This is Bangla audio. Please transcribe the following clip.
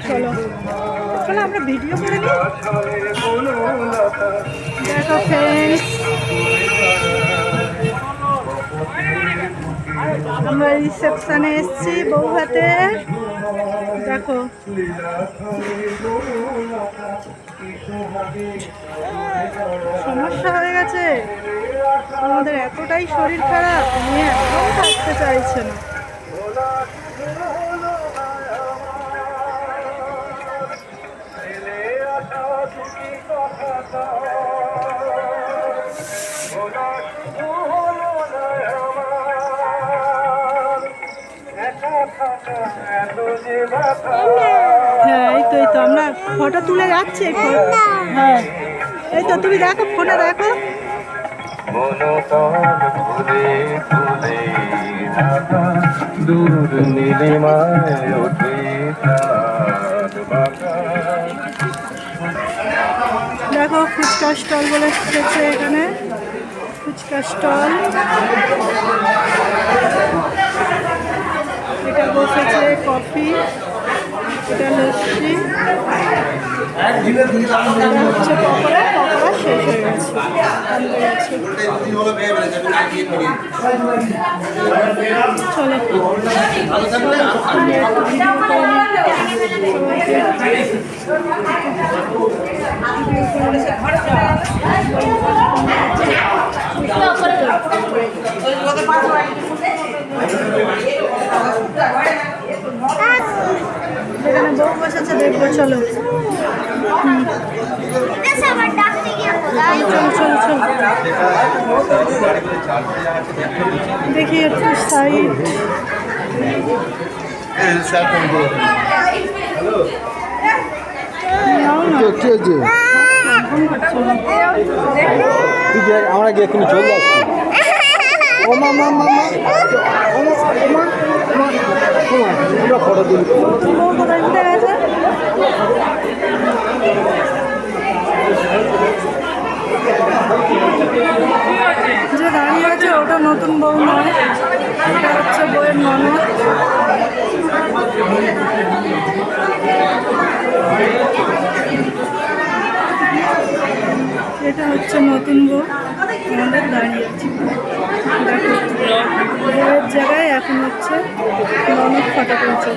চলো চলো আমরা ভিডিও করে নিই। দেখো ফ্রেন্ডস, আমরা রিসেপশনে এসেছি বৌভাতে। দেখো সমস্যা হয়ে গেছে আমাদের, এতটাই শরীর খারাপ, নিয়ে একদম থাকতে চাইছে না। হ্যাঁ এই তো আমরা ফটো তুলে যাচ্ছি। হ্যাঁ এই তো তুমি দেখো, ফোনে দেখো। দেখো ফুচকা স্টল বলে এসেছে এখানে, ফুচকা স্টল। এটা বসেছে কফি, এটা লস্যি, এটা হচ্ছে পকোড়া। পকোড়া শেষ হয়ে গেছে, চলো যেখানে বউ বসেছে দেখবো। চলো চল চল চল দেখি একটু সাইড। আমরা গিয়ে এক্ষুনি চলে যাচ্ছি। ও মা মা মা ফটো তুলি। কোথায় উঠে গেছে? যে দাঁড়িয়ে আছে ওটা নতুন বউ নয়, এটা হচ্ছে বউয়ের ননদ। এটা হচ্ছে নতুন বউ আমাদের দাঁড়িয়ে আছে। দেখো বউয়ের জায়গায় এখন হচ্ছে ননদ ফটো তুলছে।